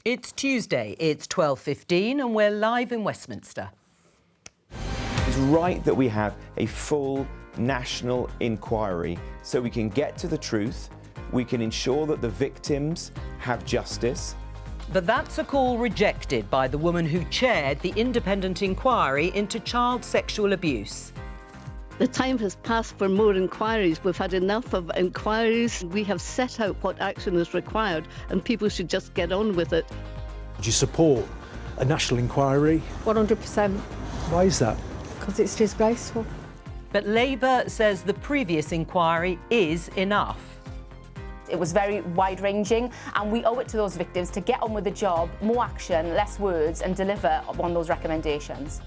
It's Tuesday, it's 12:15 and we're live in Westminster. It's right that we have a full national inquiry so we can get to the truth, we can ensure that the victims have justice. But that's a call rejected by the woman who chaired the independent inquiry into child sexual abuse. The time has passed for more inquiries. We've had enough of inquiries. We have set out what action is required and people should just get on with it. Do you support a national inquiry? 100%. Why is that? Because it's disgraceful. But Labour says the previous inquiry is enough. It was very wide-ranging and we owe it to those victims to get on with the job, more action, less words and deliver on those recommendations.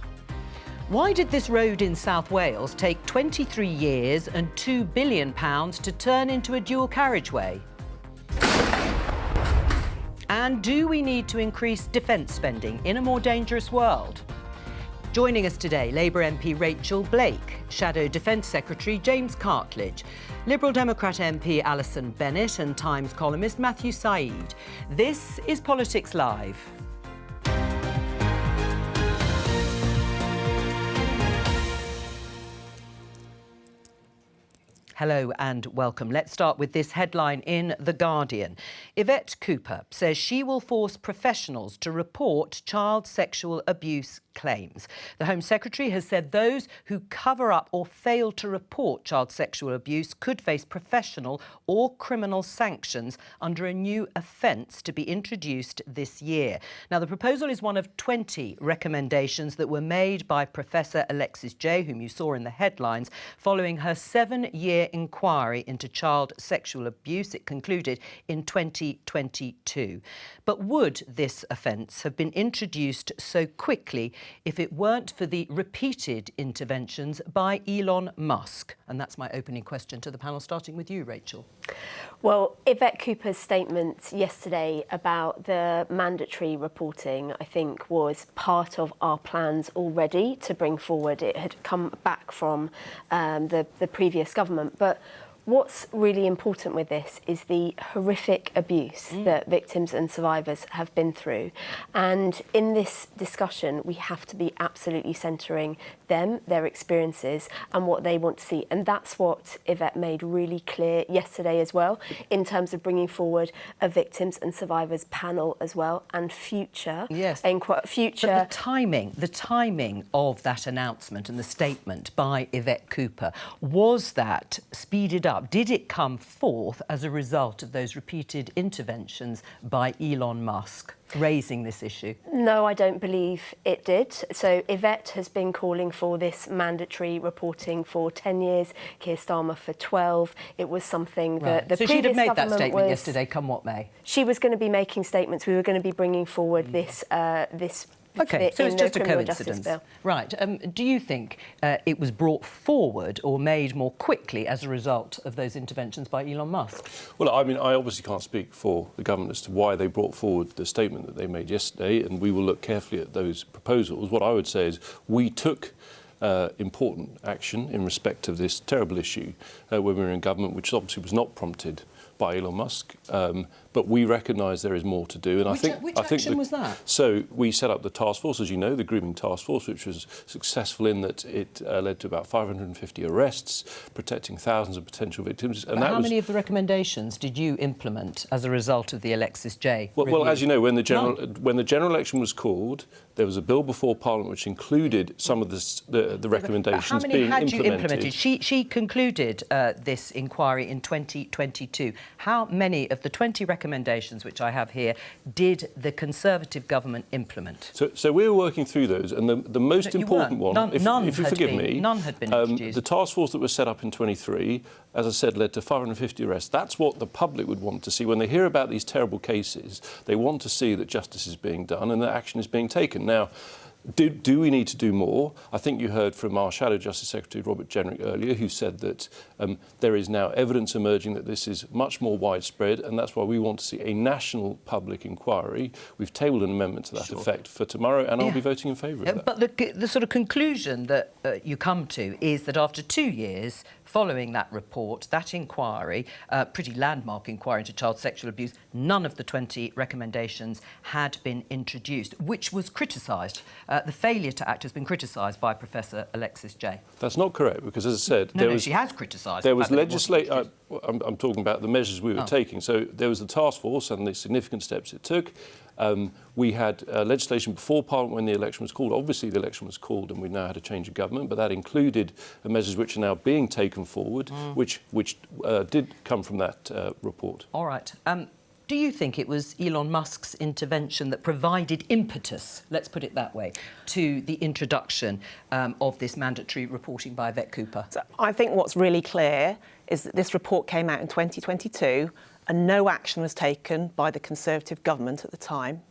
Why did this road in South Wales take 23 years and £2 billion to turn into a dual carriageway? And do we need to increase defence spending in a more dangerous world? Joining us today, Labour MP Rachel Blake, Shadow Defence Secretary James Cartledge, Liberal Democrat MP Alison Bennett and Times columnist Matthew Saeed. This is Politics Live. Hello and welcome. Let's start with this headline in The Guardian. Yvette Cooper says she will force professionals to report child sexual abuse claims. The Home Secretary has said those who cover up or fail to report child sexual abuse could face professional or criminal sanctions under a new offence to be introduced this year. Now, the proposal is one of 20 recommendations that were made by Professor Alexis Jay, whom you saw in the headlines, following her 7-year inquiry into child sexual abuse. It concluded in 2022. But would this offence have been introduced so quickly if it weren't for the repeated interventions by Elon Musk? And that's my opening question to the panel, starting with you, Rachel. Well, Yvette Cooper's statement yesterday about the mandatory reporting, I think, was part of our plans already to bring forward. It had come back from the previous government. But what's really important with this is the horrific abuse that victims and survivors have been through. And in this discussion, we have to be absolutely centring them, their experiences, and what they want to see. And that's what Yvette made really clear yesterday as well, in terms of bringing forward a victims and survivors panel as well, and future. Yes. Future. But the timing of that announcement and the statement by Yvette Cooper, was that speeded up? Did it come forth as a result of those repeated interventions by Elon Musk raising this issue? No, I don't believe it did. So Yvette has been calling for this mandatory reporting for 10 years, Keir Starmer for 12. It was something that the previous she'd have made that government statement yesterday, come what may. She was going to be making statements. We were going to be bringing forward this OK, so it's just a criminal coincidence. Bill. Right. Do you think it was brought forward or made more quickly as a result of those interventions by Elon Musk? Well, I mean, I obviously can't speak for the government as to why they brought forward the statement that they made yesterday, and we will look carefully at those proposals. What I would say is we took important action in respect of this terrible issue when we were in government, which obviously was not prompted by Elon Musk, but we recognise there is more to do. And Which action was that? So we set up the task force, as you know, the grooming task force, which was successful in that it led to about 550 arrests, protecting thousands of potential victims. And how many of the recommendations did you implement as a result of the Alexis Jay review? Well, as you know, when the general election was called, there was a bill before Parliament which included some of the recommendations being implemented. How many had you implemented? She concluded this inquiry in 2022. How many of the 20 recommendations which I have here did the Conservative government implement? So we were working through those, and the most important one, if you forgive me, none had been introduced. The task force that was set up in 23, as I said, led to 550 arrests. That's what the public would want to see. When they hear about these terrible cases, they want to see that justice is being done and that action is being taken. Now, Do we need to do more? I think you heard from our Shadow Justice Secretary, Robert Jenrick, earlier, who said that there is now evidence emerging that this is much more widespread, and that's why we want to see a national public inquiry. We've tabled an amendment to that effect for tomorrow, and I'll be voting in favour of that. But the sort of conclusion that you come to is that after 2 years following that report, that inquiry, pretty landmark inquiry into child sexual abuse, none of the 20 recommendations had been introduced, which was criticised. The failure to act has been criticised by Professor Alexis Jay. That's not correct, because, as I said, she has criticised. There was legislation. I'm talking about the measures we were taking. So there was the task force and the significant steps it took. We had legislation before Parliament when the election was called. Obviously, the election was called and we now had a change of government, but that included measures which are now being taken forward, which did come from that report. All right. Do you think it was Elon Musk's intervention that provided impetus, let's put it that way, to the introduction of this mandatory reporting by Yvette Cooper? So I think what's really clear is that this report came out in 2022 and no action was taken by the Conservative government at the time.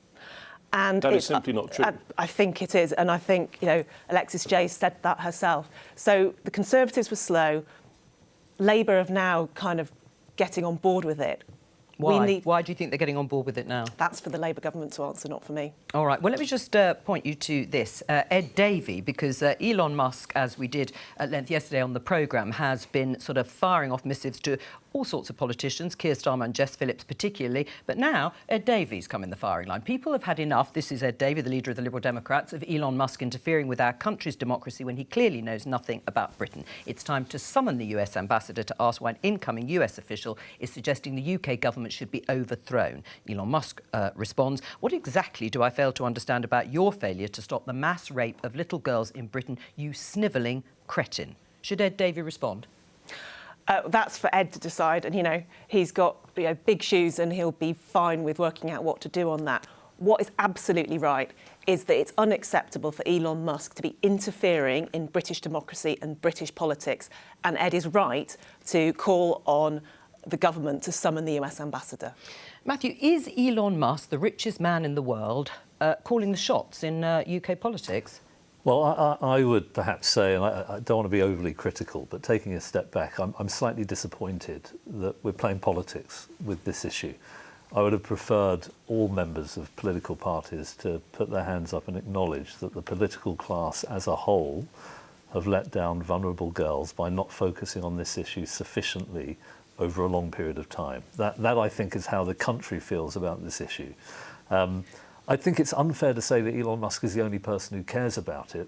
And that is simply not true. I think it is, and I think, Alexis Jay said that herself. So the Conservatives were slow. Labour have now kind of getting on board with it. Why? Why do you think they're getting on board with it now? That's for the Labour government to answer, not for me. All right. Well, let me just point you to this. Ed Davey, because Elon Musk, as we did at length yesterday on the programme, has been sort of firing off missives to all sorts of politicians, Keir Starmer and Jess Phillips particularly, but now Ed Davey's come in the firing line. People have had enough, this is Ed Davey, the leader of the Liberal Democrats, of Elon Musk interfering with our country's democracy when he clearly knows nothing about Britain. It's time to summon the US ambassador to ask why an incoming US official is suggesting the UK government should be overthrown. Elon Musk responds, what exactly do I fail to understand about your failure to stop the mass rape of little girls in Britain, you snivelling cretin? Should Ed Davey respond? That's for Ed to decide, and he's got big shoes, and he'll be fine with working out what to do on that. What is absolutely right is that it's unacceptable for Elon Musk to be interfering in British democracy and British politics, and Ed is right to call on the government to summon the US ambassador. Matthew, is Elon Musk, the richest man in the world, calling the shots in UK politics? Well, I would perhaps say, and I don't want to be overly critical, but taking a step back, I'm slightly disappointed that we're playing politics with this issue. I would have preferred all members of political parties to put their hands up and acknowledge that the political class as a whole have let down vulnerable girls by not focusing on this issue sufficiently over a long period of time. That I think, is how the country feels about this issue. I think it's unfair to say that Elon Musk is the only person who cares about it.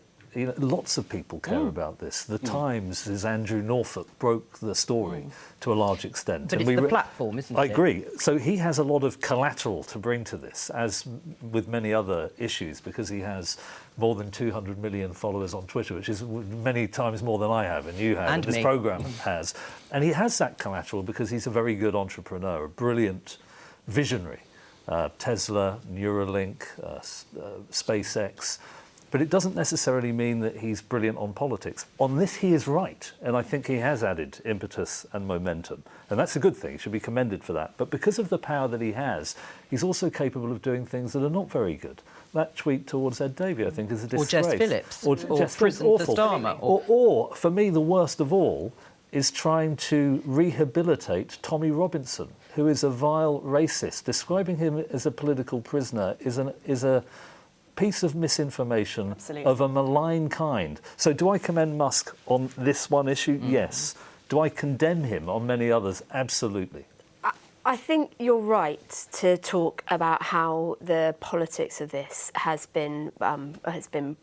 Lots of people care about this. The Times, as Andrew Norfolk, broke the story to a large extent. But it's the platform, isn't it? I agree. So he has a lot of collateral to bring to this, as with many other issues, because he has more than 200 million followers on Twitter, which is many times more than I have and you have, and this programme has. And he has that collateral because he's a very good entrepreneur, a brilliant visionary. Tesla, Neuralink, SpaceX. But it doesn't necessarily mean that he's brilliant on politics. On this, he is right, and I think he has added impetus and momentum. And that's a good thing, he should be commended for that. But because of the power that he has, he's also capable of doing things that are not very good. That tweet towards Ed Davey, I think, is a disgrace. Or Jess Phillips. Or Jess Phillips, awful. Starmer. Or, for me, the worst of all is trying to rehabilitate Tommy Robinson, who is a vile racist. Describing him as a political prisoner is a piece of misinformation of a malign kind. So do I commend Musk on this one issue? Yes. Do I condemn him on many others? Absolutely. I think you're right to talk about how the politics of this has been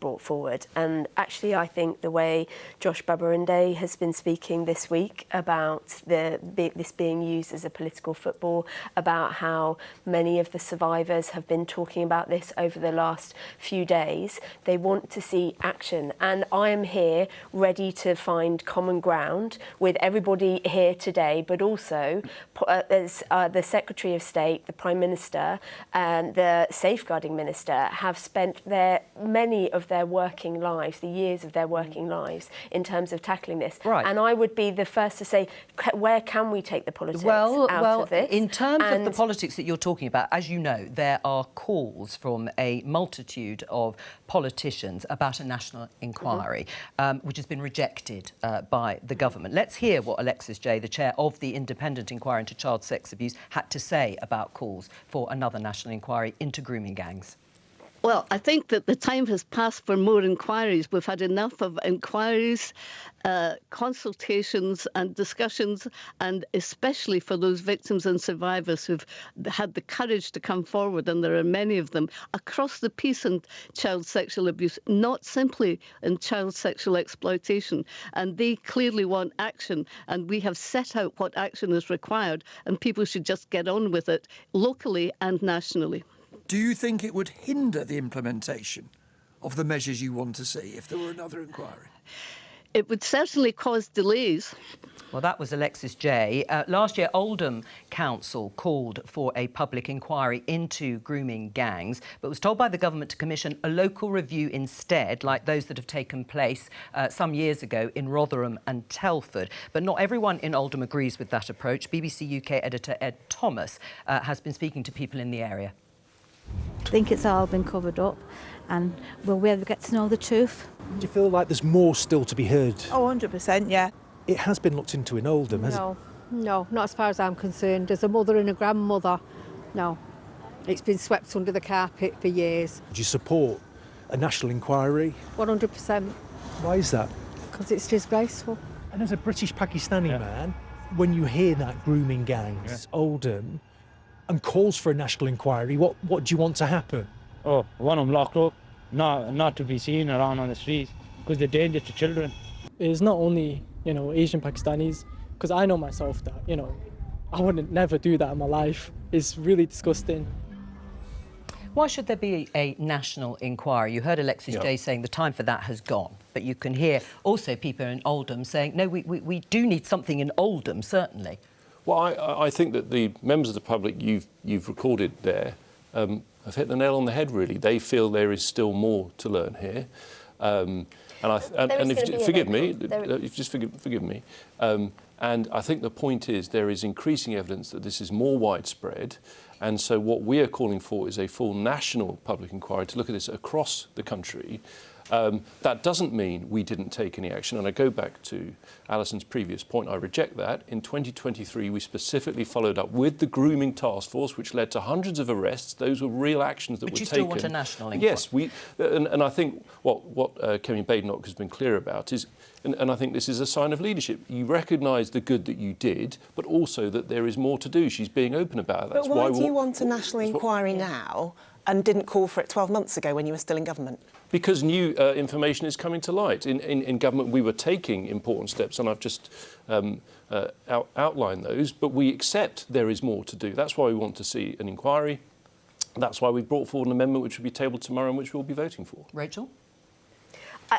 brought forward, and actually I think the way Josh Babarinde has been speaking this week about this being used as a political football, about how many of the survivors have been talking about this over the last few days. They want to see action, and I am here ready to find common ground with everybody here today, but also as the Secretary of State, the Prime Minister and the Safeguarding Minister have spent their many of their working lives, the years of their working lives, in terms of tackling this. Right. And I would be the first to say, where can we take the politics out of this? In terms of the politics that you're talking about, as you know, there are calls from a multitude of politicians about a national inquiry, which has been rejected by the government. Let's hear what Alexis Jay, the chair of the Independent Inquiry into Child Sex Abuse, had to say about calls for another national inquiry into grooming gangs. Well, I think that the time has passed for more inquiries. We've had enough of inquiries, consultations and discussions, and especially for those victims and survivors who've had the courage to come forward, and there are many of them, across the piece in child sexual abuse, not simply in child sexual exploitation. And they clearly want action, and we have set out what action is required, and people should just get on with it, locally and nationally. Do you think it would hinder the implementation of the measures you want to see if there were another inquiry? It would certainly cause delays. Well, that was Alexis Jay. Last year, Oldham Council called for a public inquiry into grooming gangs, but was told by the government to commission a local review instead, like those that have taken place some years ago in Rotherham and Telford. But not everyone in Oldham agrees with that approach. BBC UK editor Ed Thomas has been speaking to people in the area. I think it's all been covered up, and we'll be able to get to know the truth. Do you feel like there's more still to be heard? Oh, 100%, yeah. It has been looked into in Oldham, hasn't it? No, not as far as I'm concerned. As a mother and a grandmother, no. It's been swept under the carpet for years. Do you support a national inquiry? 100%. Why is that? Because it's disgraceful. And as a British Pakistani man, when you hear that grooming gangs, Oldham, and calls for a national inquiry, what do you want to happen? Oh, want them locked up, not to be seen around on the streets, because they're dangerous to children. It's not only, Asian Pakistanis, because I know myself that, I wouldn't never do that in my life. It's really disgusting. Why should there be a national inquiry? You heard Alexis Jay saying the time for that has gone, but you can hear also people in Oldham saying, no, we do need something in Oldham, certainly. Well, I think that the members of the public you've recorded there have hit the nail on the head, really. They feel there is still more to learn here. And if you forgive me, and I think the point is there is increasing evidence that this is more widespread. And so what we are calling for is a full national public inquiry to look at this across the country. That doesn't mean we didn't take any action. And I go back to Alison's previous point. I reject that. In 2023, we specifically followed up with the grooming task force, which led to hundreds of arrests. Those were real actions that were taken. But you still want a national inquiry? Yes. And I think what Kemi Badenoch has been clear about is, and I think this is a sign of leadership, you recognise the good that you did, but also that there is more to do. She's being open about that. But why do you want a national inquiry now and didn't call for it 12 months ago when you were still in government? Because new information is coming to light. In government, we were taking important steps, and I've just outlined those, but we accept there is more to do. That's why we want to see an inquiry. That's why we've brought forward an amendment which will be tabled tomorrow and which we'll be voting for. Rachel?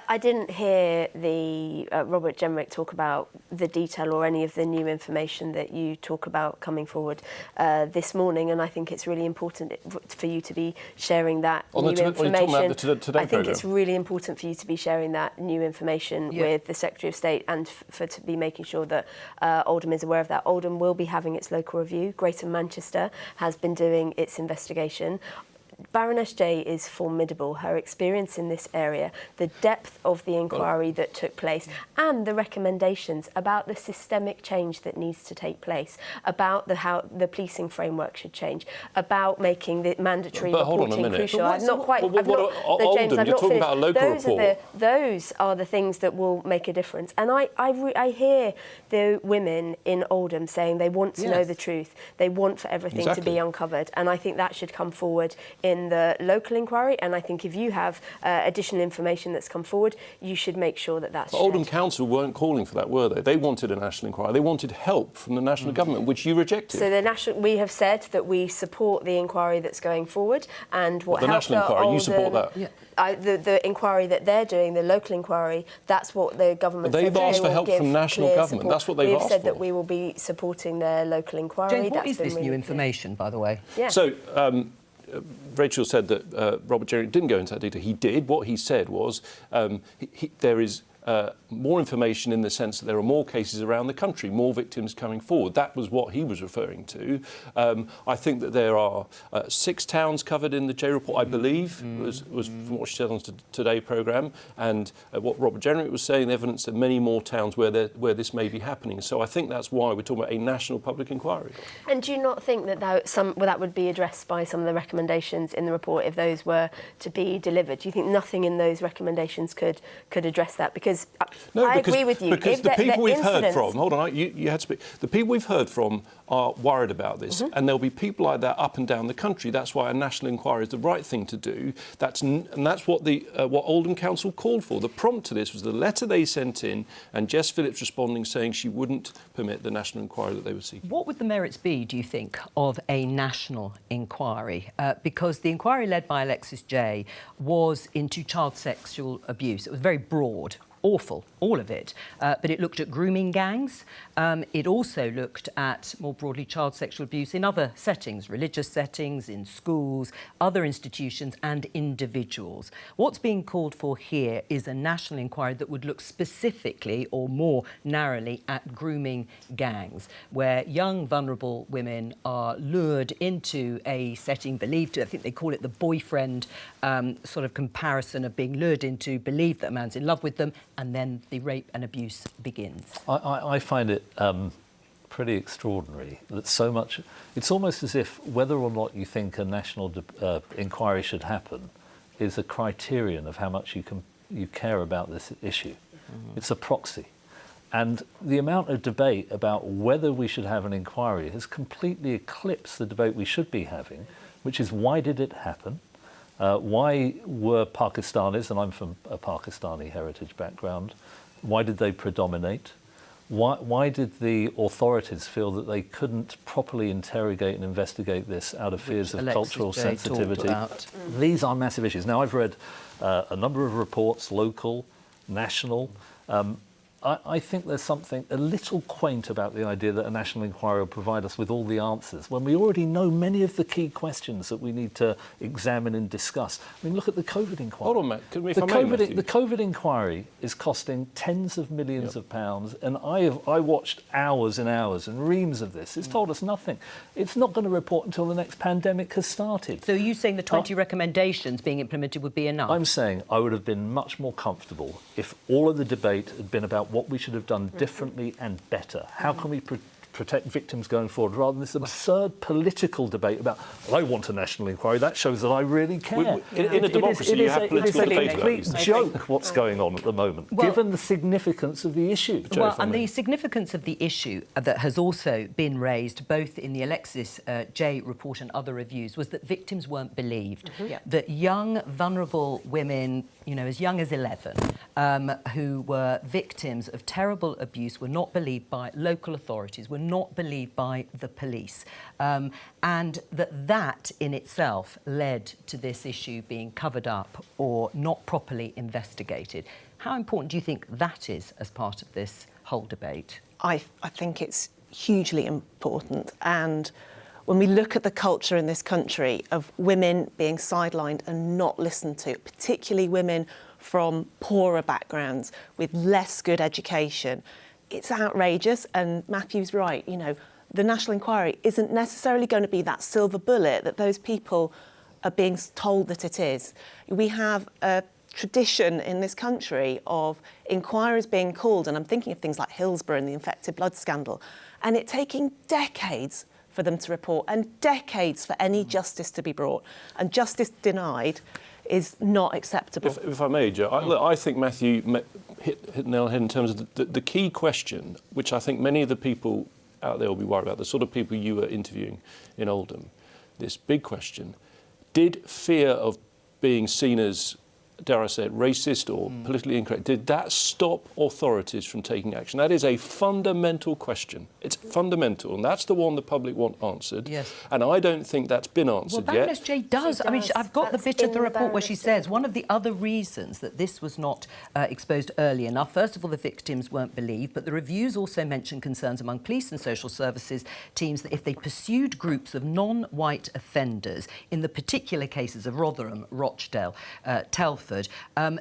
I didn't hear the Robert Jenrick talk about the detail or any of the new information that you talk about coming forward this morning, and I think it's really important for you to be sharing that new information. I think it's really important for you to be sharing that new information with the Secretary of State and to be making sure that Oldham is aware of that. Oldham will be having its local review. Greater Manchester has been doing its investigation. Baroness Jay is formidable. Her experience in this area, the depth of the inquiry that took place, and the recommendations about the systemic change that needs to take place, about how the policing framework should change, about making the mandatory reporting crucial. You're talking about a local report. Those are the things that will make a difference. And I hear the women in Oldham saying they want to know the truth. They want for everything to be uncovered. And I think that should come forward in the local inquiry, and I think if you have additional information that's come forward, you should make sure that that's shared. Oldham Council weren't calling for that, were they? They wanted a national inquiry. They wanted help from the national government, which you rejected. So we have said that we support the inquiry that's going forward, and what the national inquiry, you support that? Yeah. The inquiry that they're doing, the local inquiry, that's what the government said. They've asked for help from national government. Support. That's what they've asked for. We've said that we will be supporting their local inquiry. James, what is this new information, by the way? Yeah. So, Rachel said that Robert Jenrick didn't go into that detail. He did. What he said was there is more information in the sense that there are more cases around the country, more victims coming forward. That was what he was referring to. I think that there are 6 towns covered in the J report, I believe, was from what she said on the Today programme, and what Robert Jenrick was saying, the evidence that many more towns where this may be happening. So I think that's why we're talking about a national public inquiry. And do you not think that that would be addressed by some of the recommendations in the report if those were to be delivered? Do you think nothing in those recommendations could address that? Because I agree with you. Because the people we've heard from, hold on, you had to speak. The people we've heard from are worried about this, and there'll be people like that up and down the country. That's why a national inquiry is the right thing to do. That's what what Oldham Council called for. The prompt to this was the letter they sent in, and Jess Phillips responding saying she wouldn't permit the national inquiry that they were seeking. What would the merits be, do you think, of a national inquiry? Because the inquiry led by Alexis Jay was into child sexual abuse. It was very broad. Awful, all of it. But it looked at grooming gangs. It also looked at, more broadly, child sexual abuse in other settings, religious settings, in schools, other institutions and individuals. What's being called for here is a national inquiry that would look specifically or more narrowly at grooming gangs, where young, vulnerable women are lured into a setting believed to, I think they call it the boyfriend sort of comparison of being lured into, believe that a man's in love with them, and then the rape and abuse begins. I find it pretty extraordinary that so much... It's almost as if whether or not you think a national inquiry should happen is a criterion of how much you care about this issue. It's a proxy. And the amount of debate about whether we should have an inquiry has completely eclipsed the debate we should be having, which is why did it happen? Why were Pakistanis, and I'm from a Pakistani heritage background, why did they predominate? Why did the authorities feel that they couldn't properly interrogate and investigate this out of fears of cultural sensitivity? These are massive issues. Now, I've read a number of reports, local, national. I think there's something a little quaint about the idea that a national inquiry will provide us with all the answers when we already know many of the key questions that we need to examine and discuss. I mean, look at the COVID inquiry. Hold on, Matt. The COVID inquiry is costing tens of millions of pounds, and I watched hours and hours and reams of this. It's told us nothing. It's not going to report until the next pandemic has started. So are you saying the 20 recommendations being implemented would be enough? I'm saying I would have been much more comfortable if all of the debate had been about what we should have done differently and better. How can we protect victims going forward, rather than this absurd political debate about, I want a national inquiry, that shows that I really care. In a democracy, you have political debate. It's a complete joke what's going on at the moment, given the significance of the issue. And the significance of the issue that has also been raised, both in the Alexis Jay report and other reviews, was that victims weren't believed. That young, vulnerable women, you know, as young as 11, who were victims of terrible abuse, were not believed by local authorities, were not believed by the police, and that in itself led to this issue being covered up or not properly investigated. How important do you think that is as part of this whole debate? I think it's hugely important, and when we look at the culture in this country of women being sidelined and not listened to, particularly women from poorer backgrounds with less good education, it's outrageous. And Matthew's right, you know, the national inquiry isn't necessarily going to be that silver bullet that those people are being told that it is. We have a tradition in this country of inquiries being called, and I'm thinking of things like Hillsborough and the infected blood scandal, and it taking decades for them to report and decades for any justice to be brought, and justice denied is not acceptable. If I may, Jo, I think Matthew hit the nail on the head in terms of the key question, which I think many of the people out there will be worried about, the sort of people you were interviewing in Oldham, this big question: did fear of being seen as dare I say it, racist or politically incorrect, did that stop authorities from taking action? That is a fundamental question. It's fundamental, and that's the one the public want answered. Yes. And I don't think that's been answered well, yet. Baroness J does. I mean, I've got the bit of the report where she says one of the other reasons that this was not exposed early enough, first of all, the victims weren't believed, but the reviews also mention concerns among police and social services teams that if they pursued groups of non-white offenders, in the particular cases of Rotherham, Rochdale, Telford,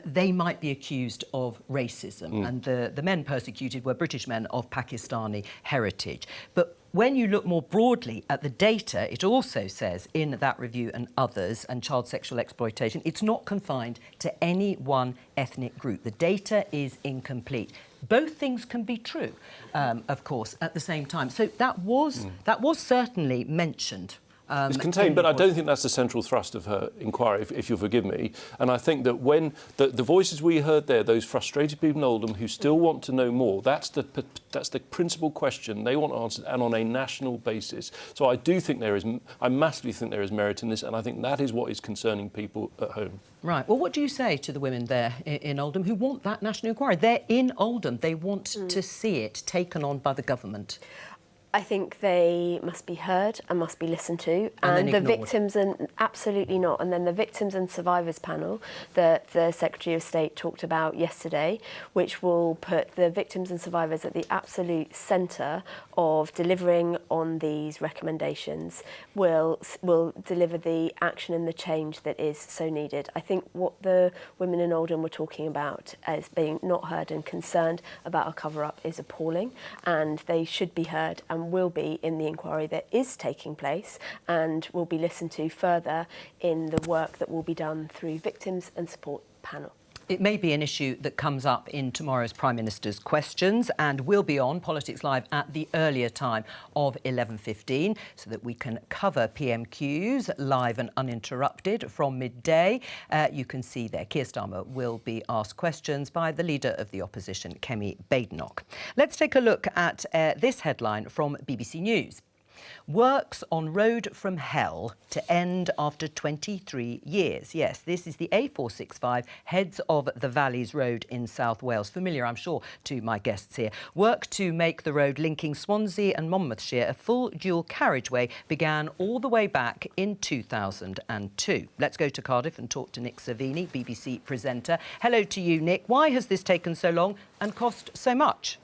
they might be accused of racism. And the men persecuted were British men of Pakistani heritage. But when you look more broadly at the data, it also says in that review and others, and child sexual exploitation, it's not confined to any one ethnic group. The data is incomplete. Both things can be true, of course, at the same time. So that was certainly mentioned. It's contained, but I don't think that's the central thrust of her inquiry, if you'll forgive me. And I think that when the voices we heard there, those frustrated people in Oldham who still want to know more, that's the principal question they want answered, and on a national basis. So I massively think there is merit in this, and I think that is what is concerning people at home. Right. Well, what do you say to the women there in Oldham who want that national inquiry? They're in Oldham. They want to see it taken on by the government. I think they must be heard and must be listened to. And the victims, and absolutely not. And then the victims and survivors panel that the Secretary of State talked about yesterday, which will put the victims and survivors at the absolute centre of delivering on these recommendations, will deliver the action and the change that is so needed. I think what the women in Oldham were talking about as being not heard and concerned about a cover-up is appalling, and they should be heard and will be in the inquiry that is taking place, and will be listened to further in the work that will be done through Victims and Support Panel. It may be an issue that comes up in tomorrow's Prime Minister's questions, and will be on Politics Live at the earlier time of 11:15, so that we can cover PMQs live and uninterrupted from midday. You can see there Keir Starmer will be asked questions by the Leader of the Opposition, Kemi Badenoch. Let's take a look at this headline from BBC News. Works on road from hell to end after 23 years. Yes, this is the A465 Heads of the Valleys Road in South Wales. Familiar, I'm sure, to my guests here. Work to make the road linking Swansea and Monmouthshire a full dual carriageway began all the way back in 2002. Let's go to Cardiff and talk to Nick Savini, BBC presenter. Hello to you, Nick. Why has this taken so long and cost so much?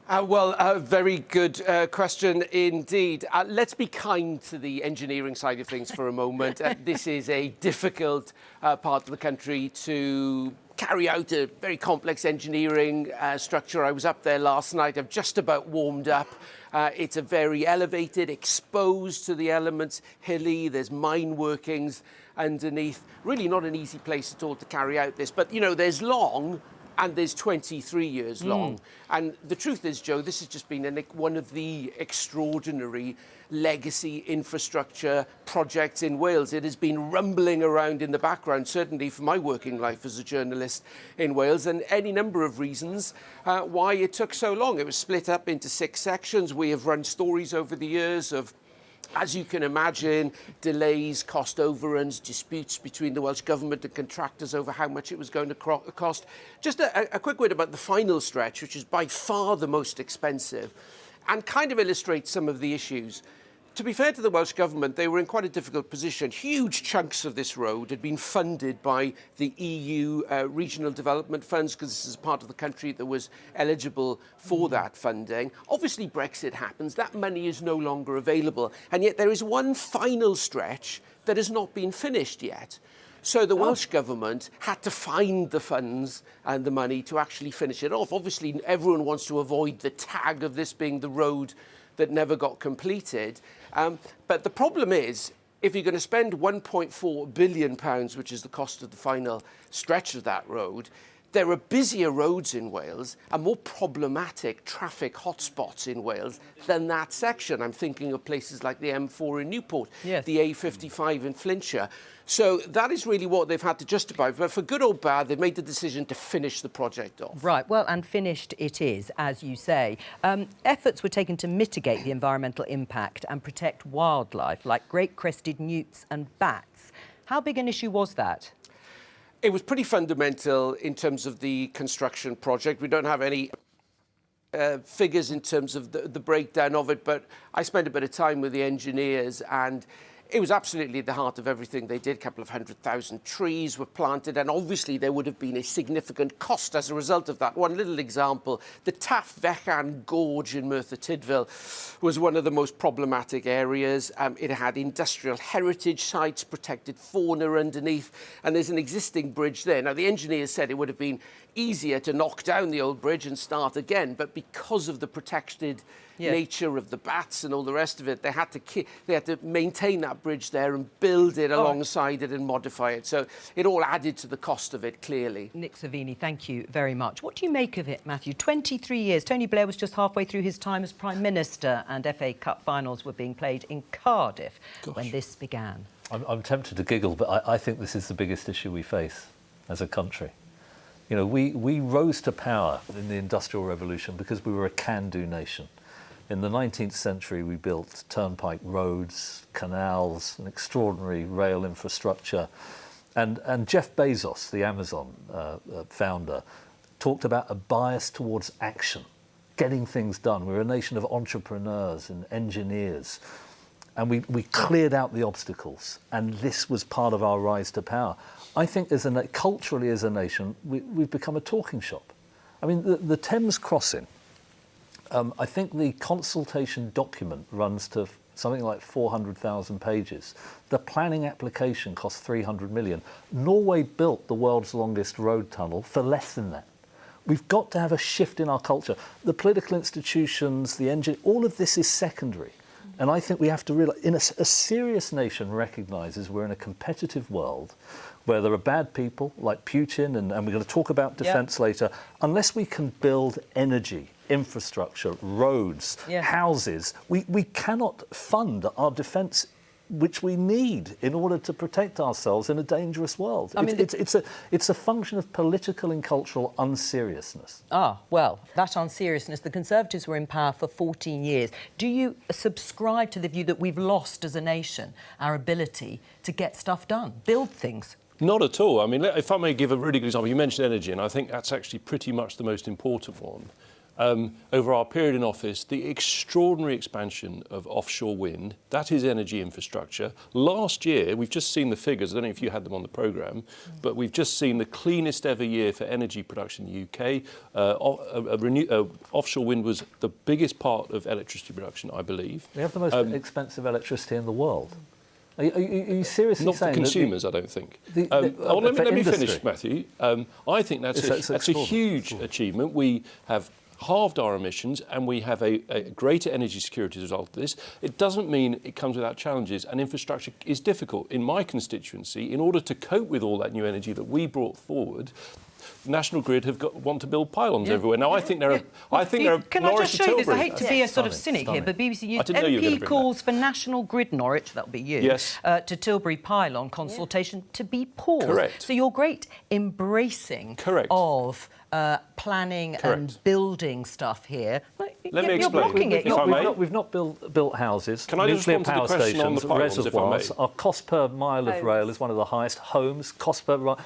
Very good question indeed. Let's be kind to the engineering side of things for a moment. This is a difficult part of the country to carry out a very complex engineering structure. I was up there last night. I've just about warmed up. It's a very elevated, exposed to the elements, hilly. There's mine workings underneath. Really not an easy place at all to carry out this. But, you know, there's long and there's 23 years long. And the truth is, Joe, this has just been one of the extraordinary legacy infrastructure projects in Wales. It has been rumbling around in the background, certainly for my working life as a journalist in Wales, and any number of reasons why it took so long. It was split up into 6 sections. We have run stories over the years of, as you can imagine, delays, cost overruns, disputes between the Welsh Government and contractors over how much it was going to cost. Just a quick word about the final stretch, which is by far the most expensive, and kind of illustrates some of the issues. To be fair to the Welsh Government, they were in quite a difficult position. Huge chunks of this road had been funded by the EU regional development funds, because this is a part of the country that was eligible for that funding. Obviously, Brexit happens. That money is no longer available. And yet there is one final stretch that has not been finished yet. So the Welsh Government had to find the funds and the money to actually finish it off. Obviously, everyone wants to avoid the tag of this being the road that never got completed. But the problem is, if you're going to spend £1.4 billion, which is the cost of the final stretch of that road, there are busier roads in Wales and more problematic traffic hotspots in Wales than that section. I'm thinking of places like the M4 in Newport, the A55 in Flintshire. So that is really what they've had to justify. But for good or bad, they've made the decision to finish the project off. Right, well, and finished it is, as you say. Efforts were taken to mitigate the environmental impact and protect wildlife, like great crested newts and bats. How big an issue was that? It was pretty fundamental in terms of the construction project. We don't have any figures in terms of the breakdown of it, but I spent a bit of time with the engineers, and it was absolutely at the heart of everything they did. A couple of 100,000 trees were planted, and obviously there would have been a significant cost as a result of that. One little example, the Taff Fechan Gorge in Merthyr Tydfil was one of the most problematic areas. It had industrial heritage sites, protected fauna underneath, and there's an existing bridge there. Now, the engineers said it would have been easier to knock down the old bridge and start again, but because of the protected nature of the bats and all the rest of it, they had to maintain that bridge there and build it alongside it and modify it. So it all added to the cost of it, clearly. Nick Savini, thank you very much. What do you make of it, Matthew? 23 years. Tony Blair was just halfway through his time as Prime Minister, and FA Cup finals were being played in Cardiff when this began. I'm tempted to giggle, but I think this is the biggest issue we face as a country. You know, we rose to power in the Industrial Revolution because we were a can-do nation. In the 19th century, we built turnpike roads, canals, an extraordinary rail infrastructure. And Jeff Bezos, the Amazon founder, talked about a bias towards action, getting things done. We're a nation of entrepreneurs and engineers. And we cleared out the obstacles. And this was part of our rise to power. I think culturally as a nation, we've become a talking shop. I mean, the Thames crossing, I think the consultation document runs to something like 400,000 pages. The planning application cost 300 million. Norway built the world's longest road tunnel for less than that. We've got to have a shift in our culture. The political institutions, the engine, all of this is secondary. And I think we have to realise, a serious nation recognises we're in a competitive world where there are bad people like Putin, and we're going to talk about defence later. Unless we can build energy, infrastructure, roads, houses, we cannot fund our defence, which we need in order to protect ourselves in a dangerous world. I mean, it's a function of political and cultural unseriousness. Well, that unseriousness, the Conservatives were in power for 14 years. Do you subscribe to the view that we've lost as a nation our ability to get stuff done, build things? Not at all. I mean, if I may give a really good example, you mentioned energy, and I think that's actually pretty much the most important one. Over our period in office, the extraordinary expansion of offshore wind, that is energy infrastructure. Last year, we've just seen the figures, I don't know if you had them on the programme, but we've just seen the cleanest ever year for energy production in the UK. Offshore wind was the biggest part of electricity production, I believe. We have the most expensive electricity in the world. Are you seriously saying... Not for consumers, I don't think. Let me finish, Matthew. I think that's a huge achievement. We have halved our emissions and we have a greater energy security as a result of this. It doesn't mean it comes without challenges, and infrastructure is difficult. In my constituency, in order to cope with all that new energy that we brought forward, National Grid want to build pylons everywhere. Now, I think there are Can I just show you this? I hate to be a sort of cynic here, but BBC MP calls for National Grid Norwich, that'll be you, to Tilbury pylon consultation to be paused. Correct. So your great embracing of planning and building stuff here. Let me explain. You're blocking it. We've not built houses, Can I just nuclear respond power to the question stations, on the pylons, reservoirs. Our cost per mile of rail is one of the highest. Homes, cost per mile.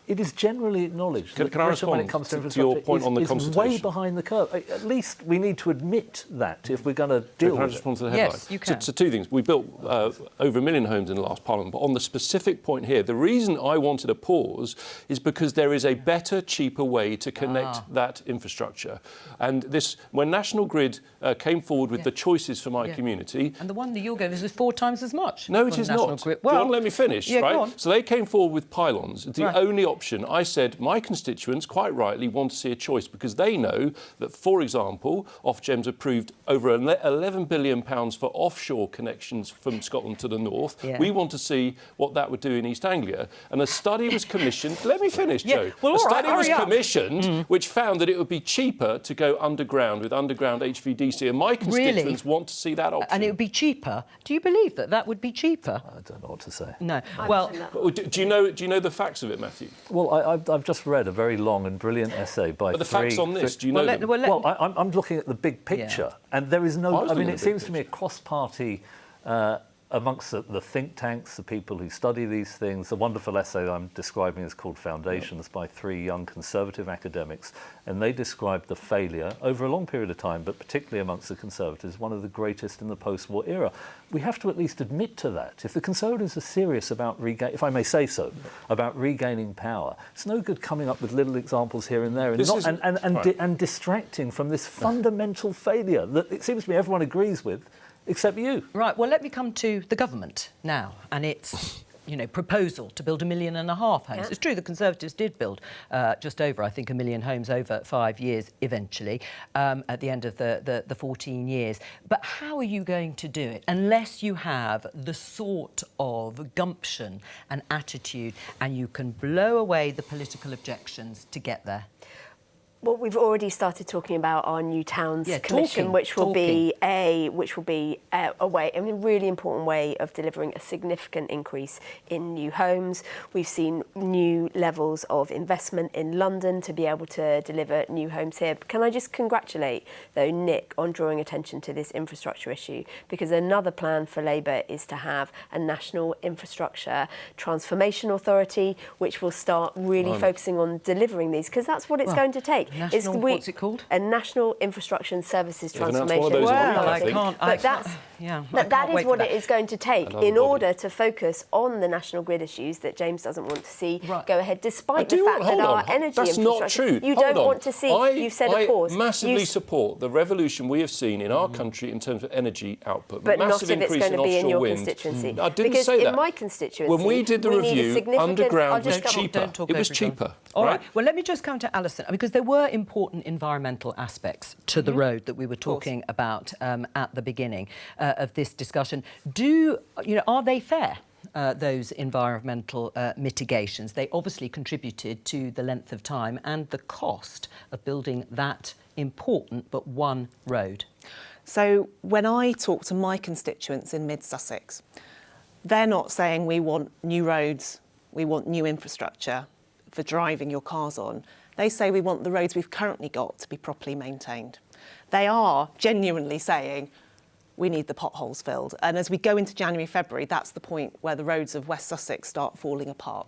It is generally acknowledged that Can I Britain, when it respond comes to to your point on the is consultation? way behind the curve. At least we need to admit that if we're going to deal with it. Can I respond to the headline? Yes, you can. So two things. We built over 1 million homes in the last Parliament, but on the specific point here, the reason I wanted a pause is because there is a better, cheaper way to connect that infrastructure. And when National Grid came forward with the choices for my community... And the one that you're going is 4 times as much. No, it is not. Grid. Well, do you want to let me finish, right? Go on. So they came forward with pylons. It's the only option. I said my constituents, quite rightly, want to see a choice because they know that, for example, Ofgem's approved over £11 billion for offshore connections from Scotland to the north. We want to see what that would do in East Anglia. And a study was commissioned... Let me finish, Jo. Well, a study was commissioned which found that it would be cheaper to go underground with underground HVDC, and my constituents want to see that option. And it would be cheaper? Do you believe that would be cheaper? I don't know what to say. No. Well, do you know the facts of it, Matthew? Well, I've just read a very long and brilliant essay by But the facts on this, do you know them? I'm looking at the big picture, and there is no... I mean, it seems to me a cross-party amongst the think tanks, the people who study these things, the wonderful essay I'm describing is called Foundations by 3 young Conservative academics, and they described the failure over a long period of time, but particularly amongst the Conservatives, one of the greatest in the post-war era. We have to at least admit to that. If the Conservatives are serious about if I may say so, about regaining power, it's no good coming up with little examples here and there and distracting from this fundamental failure that it seems to me everyone agrees with, except you. Right, well, let me come to the government now and its proposal to build 1.5 million homes. Yeah. It's true the Conservatives did build just over, I think, 1 million homes over 5 years eventually, at the end of the 14 years. But how are you going to do it unless you have the sort of gumption and attitude and you can blow away the political objections to get there? Well, we've already started talking about our New Towns Commission, which will be a way, a really important way of delivering a significant increase in new homes. We've seen new levels of investment in London to be able to deliver new homes here. Can I just congratulate, though, Nick on drawing attention to this infrastructure issue, because another plan for Labour is to have a National Infrastructure Transformation Authority, which will start really focusing on delivering these, because that's what it's going to take. What's it called? A National Infrastructure and Services Transformation. That is what it is going to take in order to focus on the national grid issues that James doesn't want to see go ahead, despite the fact that our energy infrastructure... That's not true. You don't want to see... You've said a pause. I massively support the revolution we have seen in our country in terms of energy output. But not if it's going to be in your constituency. I didn't say that. Because in my constituency... When we did the review, underground was cheaper. It was cheaper. All right. Well, let me just come to Alison, because there were important environmental aspects to the road that we were talking about at the beginning of this discussion. Are they fair? Those environmental mitigations. They obviously contributed to the length of time and the cost of building that important but one road. So when I talk to my constituents in mid-Sussex, they're not saying we want new roads, we want new infrastructure for driving your cars on. They say we want the roads we've currently got to be properly maintained. They are genuinely saying we need the potholes filled. And as we go into January, February, that's the point where the roads of West Sussex start falling apart.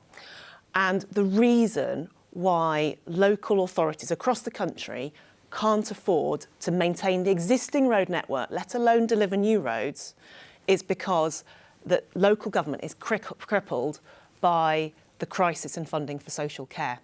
And the reason why local authorities across the country can't afford to maintain the existing road network, let alone deliver new roads, is because the local government is crippled by the crisis in funding for social care.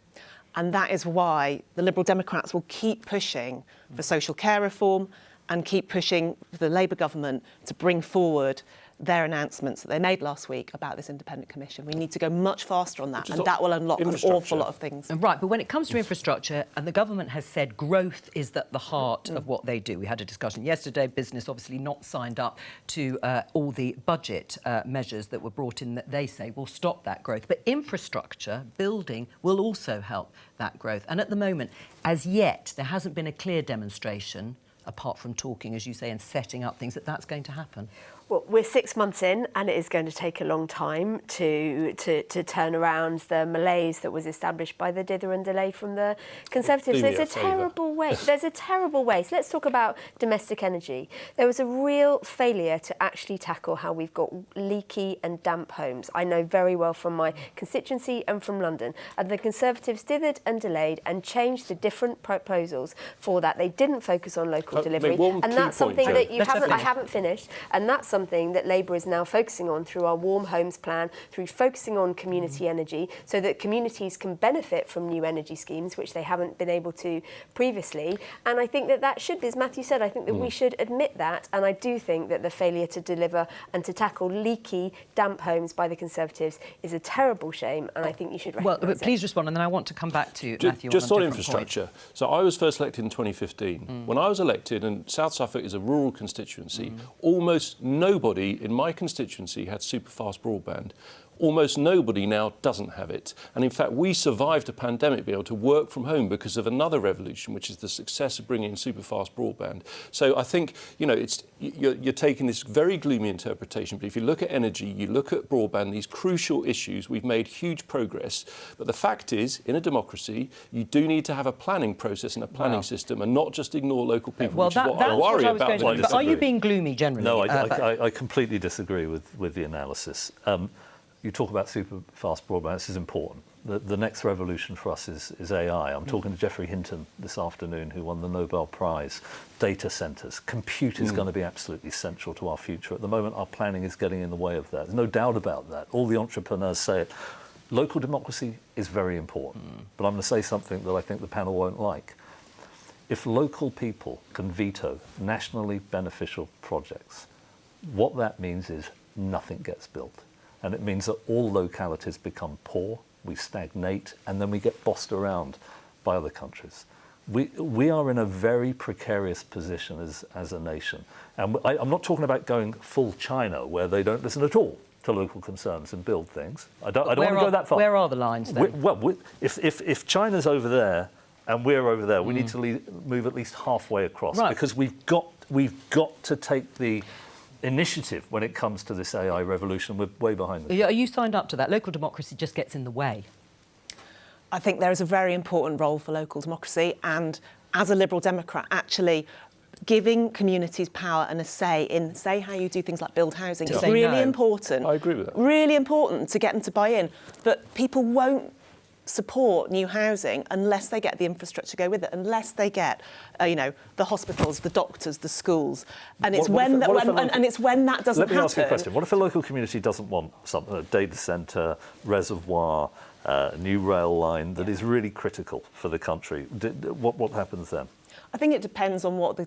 And that is why the Liberal Democrats will keep pushing for social care reform and keep pushing for the Labour government to bring forward their announcements that they made last week about this independent commission. We need to go much faster on that, and that will unlock an awful lot of things. Right, but when it comes to infrastructure, and the government has said growth is at the heart of what they do. We had a discussion yesterday, business obviously not signed up to all the budget measures that were brought in that they say will stop that growth. But infrastructure, building, will also help that growth. And at the moment, as yet, there hasn't been a clear demonstration, apart from talking, as you say, and setting up things, that's going to happen. Well, we're 6 months in, and it is going to take a long time to turn around the malaise that was established by the dither and delay from the Conservatives. There's a terrible waste. There's a terrible waste. Let's talk about domestic energy. There was a real failure to actually tackle how we've got leaky and damp homes. I know very well from my constituency and from London. And the Conservatives dithered and delayed and changed the different proposals for that. They didn't focus on local delivery. And that's something that I haven't finished. And that's something that Labour is now focusing on through our Warm Homes plan, through focusing on community energy, so that communities can benefit from new energy schemes, which they haven't been able to previously. And I think that should be, as Matthew said, I think that we should admit that. And I do think that the failure to deliver and to tackle leaky, damp homes by the Conservatives is a terrible shame, and I think you should recognise it. Well, please respond, and then I want to come back to Matthew. Just on infrastructure. So I was first elected in 2015. When I was elected, and South Suffolk is a rural constituency, almost nobody in my constituency had super fast broadband. Almost nobody now doesn't have it. And in fact, we survived a pandemic being able to work from home because of another revolution, which is the success of bringing in super-fast broadband. So I think, you know, you're taking this very gloomy interpretation, but if you look at energy, you look at broadband, these crucial issues, we've made huge progress. But the fact is, in a democracy, you do need to have a planning process and a planning system and not just ignore local people, which is what I worry about. But are you being gloomy generally? No, I completely disagree with the analysis. You talk about super fast broadband, this is important. The next revolution for us is AI. I'm talking to Geoffrey Hinton this afternoon, who won the Nobel Prize. Data centres. Compute is going to be absolutely central to our future. At the moment, our planning is getting in the way of that. There's no doubt about that. All the entrepreneurs say it. Local democracy is very important. But I'm going to say something that I think the panel won't like. If local people can veto nationally beneficial projects, what that means is nothing gets built. And it means that all localities become poor, we stagnate, and then we get bossed around by other countries. We are in a very precarious position as a nation. And I'm not talking about going full China, where they don't listen at all to local concerns and build things. I don't want to go that far. Where are the lines then? If China's over there and we're over there, we need to move at least halfway across, because we've got to take the initiative when it comes to this AI revolution. We're way behind them. Are you signed up to that? Local democracy just gets in the way. I think there is a very important role for local democracy, and as a Liberal Democrat, actually giving communities power and a say in, say, how you do things like build housing is really important. I agree with that. Really important to get them to buy in. But people won't support new housing unless they get the infrastructure to go with it, unless they get, you know, the hospitals, the doctors, the schools, and it's when that doesn't happen. Let me ask you a question. What if a local community doesn't want something, a data centre, reservoir, a new rail line that is really critical for the country? What happens then? I think it depends on what the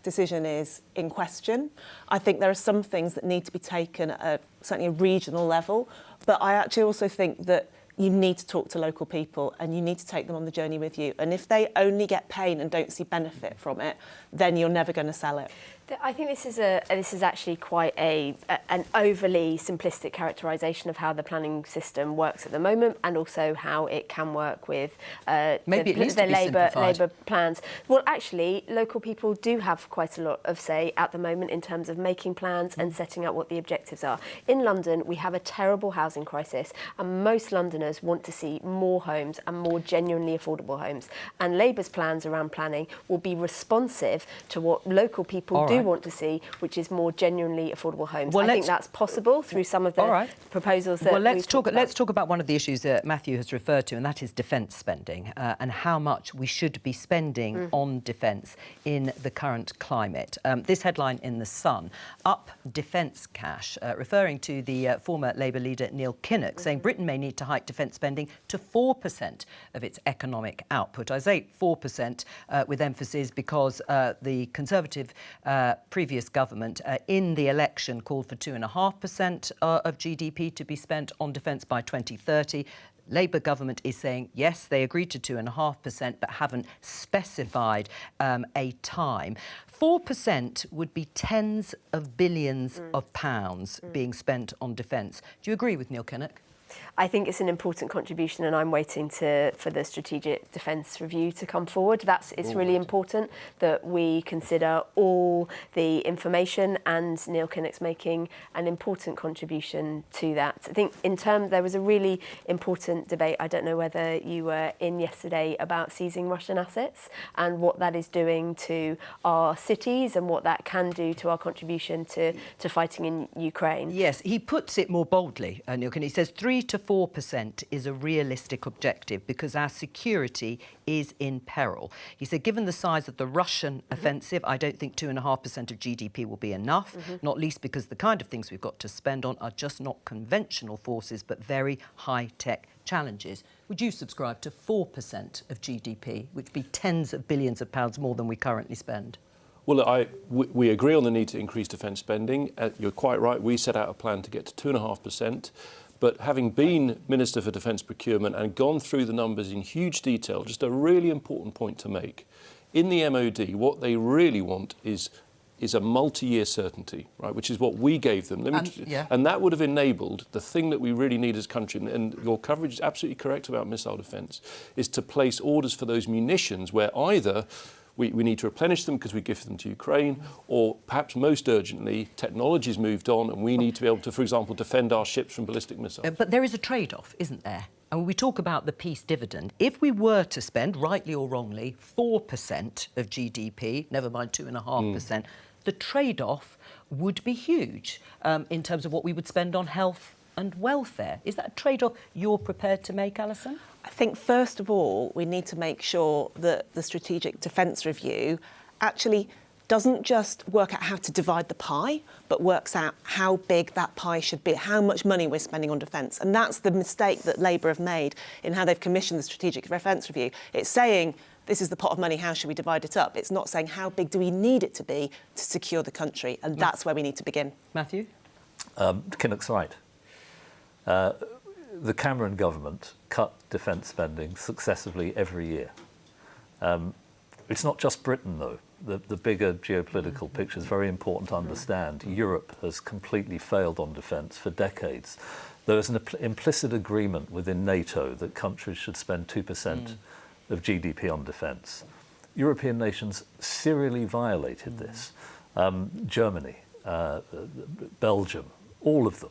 decision is in question. I think there are some things that need to be taken at certainly a regional level, but I actually also think that you need to talk to local people and you need to take them on the journey with you. And if they only get pain and don't see benefit from it, then you're never going to sell it. I think this is actually quite an overly simplistic characterisation of how the planning system works at the moment, and also how it can work with the Labour plans. Well, actually, local people do have quite a lot of say at the moment in terms of making plans and setting out what the objectives are. In London, we have a terrible housing crisis, and most Londoners want to see more homes and more genuinely affordable homes. And Labour's plans around planning will be responsive to what local people do want to see, which is more genuinely affordable homes. I think that's possible through some of the proposals that let's talk about one of the issues that Matthew has referred to, and that is defence spending, and how much we should be spending on defence in the current climate. This headline in The Sun, Up Defence Cash, referring to the former Labour leader Neil Kinnock, saying Britain may need to hike defence spending to 4% of its economic output. I say 4% with emphasis because the Conservative previous government in the election called for 2.5% of GDP to be spent on defence by 2030. Labour government is saying, yes, they agreed to 2.5%, but haven't specified a time. 4% would be tens of billions of pounds being spent on defence. Do you agree with Neil Kinnock? I think it's an important contribution, and I'm waiting for the Strategic Defence Review to come forward. It's really important that we consider all the information, and Neil Kinnock's making an important contribution to that. I think there was a really important debate, I don't know whether you were in yesterday, about seizing Russian assets and what that is doing to our cities and what that can do to our contribution to fighting in Ukraine. Yes, he puts it more boldly, Neil Kinnock. He says 3 to 4% is a realistic objective because our security is in peril. He said, given the size of the Russian offensive, I don't think 2.5% of GDP will be enough, not least because the kind of things we've got to spend on are just not conventional forces, but very high-tech challenges. Would you subscribe to 4% of GDP, which would be tens of billions of pounds more than we currently spend? Well, we agree on the need to increase defence spending. You're quite right. We set out a plan to get to 2.5%. But having been Minister for Defence Procurement and gone through the numbers in huge detail, just a really important point to make. In the MOD, what they really want is is a multi-year certainty, right, which is what we gave them. And that would have enabled the thing that we really need as a country, and your coverage is absolutely correct about missile defence, is to place orders for those munitions where either we need to replenish them because we give them to Ukraine, or perhaps most urgently, technology's moved on and we need to be able to, for example, defend our ships from ballistic missiles. But there is a trade-off, isn't there? And when we talk about the peace dividend, if we were to spend, rightly or wrongly, 4% of GDP, never mind 2.5%, the trade-off would be huge in terms of what we would spend on health and welfare. Is that a trade-off you're prepared to make, Alison? I think, first of all, we need to make sure that the Strategic Defence Review actually doesn't just work out how to divide the pie, but works out how big that pie should be, how much money we're spending on defence. And that's the mistake that Labour have made in how they've commissioned the Strategic Defence Review. It's saying, this is the pot of money, how should we divide it up? It's not saying how big do we need it to be to secure the country, and that's where we need to begin. Matthew? Kinnock's right. The Cameron government cut defence spending successively every year. It's not just Britain, though. The bigger geopolitical picture is very important to understand. Europe has completely failed on defence for decades. There is an implicit agreement within NATO that countries should spend 2% of GDP on defence. European nations serially violated this. Germany, Belgium, all of them.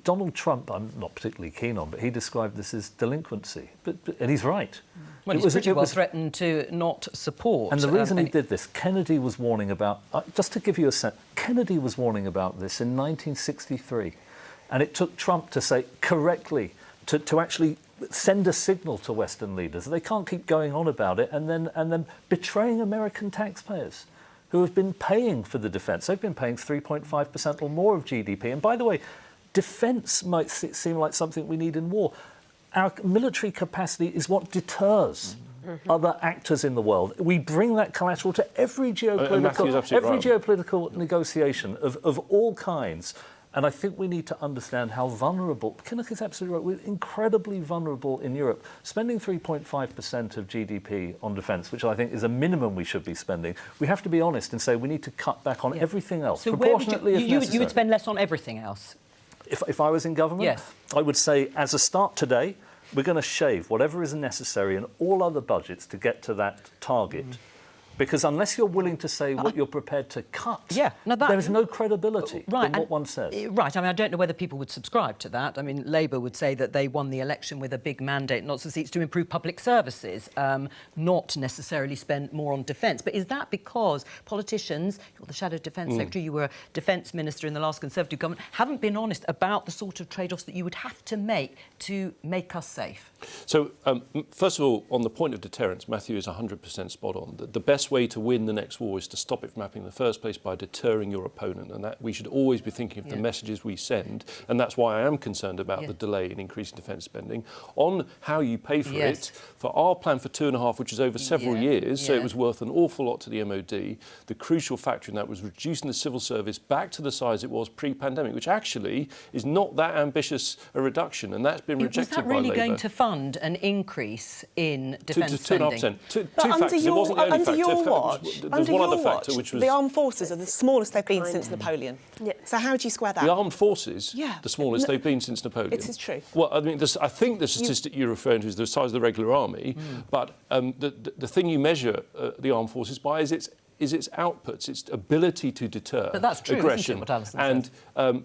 Donald Trump, I'm not particularly keen on, but he described this as delinquency. And he's right. Well, he's pretty well threatened to not support. And the reason he did this, Kennedy was warning about, just to give you a sense, Kennedy was warning about this in 1963. And it took Trump to say correctly, to actually send a signal to Western leaders. They can't keep going on about it and then betraying American taxpayers who have been paying for the defence. They've been paying 3.5% or more of GDP. And by the way, defence might seem like something we need in war. Our military capacity is what deters other actors in the world. We bring that collateral to every geopolitical negotiation of all kinds. And I think we need to understand how vulnerable, Kinnock is absolutely right, we're incredibly vulnerable in Europe. Spending 3.5% of GDP on defence, which I think is a minimum we should be spending, we have to be honest and say we need to cut back on everything else, so proportionately if necessary. You would spend less on everything else? If I was in government, yes. I would say, as a start today, we're going to shave whatever is necessary in all other budgets to get to that target. Because unless you're willing to say what you're prepared to cut, there is no credibility in what one says. Right. I mean, I don't know whether people would subscribe to that. I mean, Labour would say that they won the election with a big mandate, lots of seats, to improve public services, not necessarily spend more on defence. But is that because politicians, you're the Shadow Defence Secretary, you were a Defence Minister in the last Conservative government, haven't been honest about the sort of trade-offs that you would have to make us safe? So, first of all, on the point of deterrence, Matthew is 100% spot on. The best way to win the next war is to stop it from happening in the first place by deterring your opponent, and that we should always be thinking of the messages we send, and that's why I am concerned about the delay in increasing defence spending. On how you pay for it, for our plan for 2.5%, which is over several years, so it was worth an awful lot to the MOD, the crucial factor in that was reducing the civil service back to the size it was pre-pandemic, which actually is not that ambitious a reduction, and that's been rejected by Labour. Was that really going to fund an increase in defence spending? 2.5%. Two factors. It wasn't the only factor. There's one other factor, which was... The armed forces are the smallest they've been since Napoleon. So how do you square that? The armed forces, the smallest they've been since Napoleon. It is true. Well, I mean, I think the statistic you're referring to is the size of the regular army, but the thing you measure the armed forces by is its outputs, its ability to deter but that's true, aggression. isn't it, what Alison and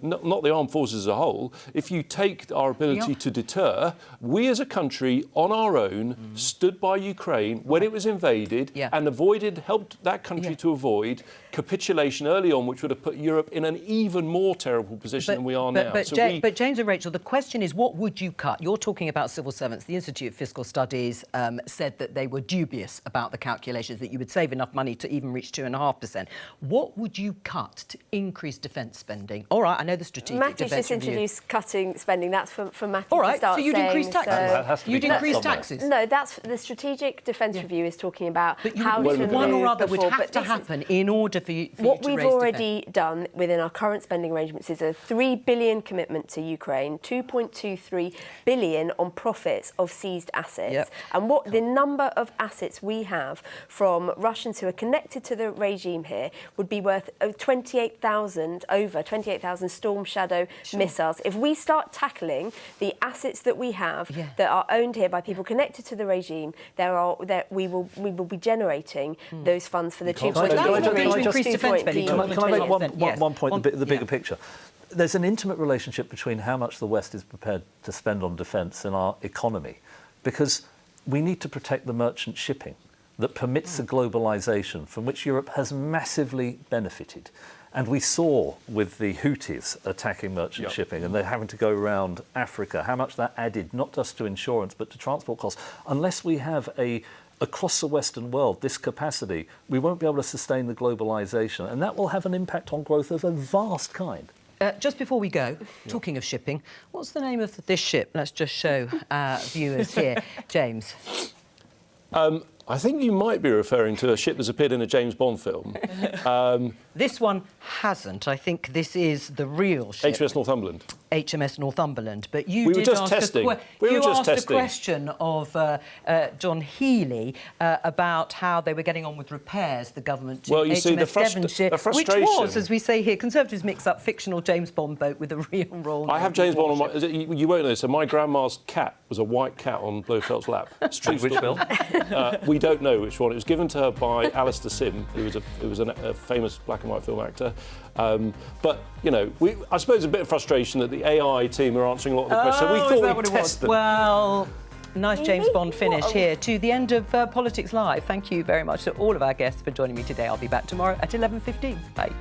not the armed forces as a whole. If you take our ability to deter, we as a country on our own stood by Ukraine when it was invaded and helped that country to avoid capitulation early on, which would have put Europe in an even more terrible position than we are now. But James and Rachel, the question is, what would you cut? You're talking about civil servants. The Institute of Fiscal Studies said that they were dubious about the calculations, that you would save enough money to even reach 2.5%. What would you cut to increase defence spending? All right, I know the strategic Matthew's defence just introduced cutting spending. That's for Matthew. All right, to start so you'd saying, increase taxes. You'd increase taxes. No, that's the strategic defence review is talking about how to one or other would have to happen in order for you to raise what we've already done within our current spending arrangements is a $3 billion commitment to Ukraine, $2.23 billion on profits of seized assets, and what the number of assets we have from Russians who are connected to to the regime here would be worth over 28,000 Storm Shadow missiles. If we start tackling the assets that we have that are owned here by people connected to the regime, we will be generating those funds for the troops. Can I make one point, the bigger picture? There's an intimate relationship between how much the West is prepared to spend on defence and our economy, because we need to protect the merchant shipping that permits the globalisation from which Europe has massively benefited. And we saw with the Houthis attacking merchant shipping and they're having to go around Africa, how much that added not just to insurance but to transport costs. Unless we have across the Western world this capacity, we won't be able to sustain the globalisation, and that will have an impact on growth of a vast kind. Just before we go, talking of shipping, what's the name of this ship? Let's just show viewers here. James. I think you might be referring to a ship that's appeared in a James Bond film. This one hasn't. I think this is the real ship. HMS Northumberland. HMS Northumberland. But you were just testing. You asked a question of John Healey about how they were getting on with repairs, the government, to HMS Devonshire, which was, as we say here, Conservatives mix up fictional James Bond boat with a real role. I have James Bond on my... You won't know this. So my grandma's cat was a white cat on Blofeld's lap. Which film? We don't know which one. It was given to her by Alistair Sim, who was a famous black and white film actor. But, you know, I suppose a bit of frustration that the AI team are answering a lot of the questions. So we thought we'd test them. Well, nice James Bond finish here to the end of Politics Live. Thank you very much to all of our guests for joining me today. I'll be back tomorrow at 11:15. Bye.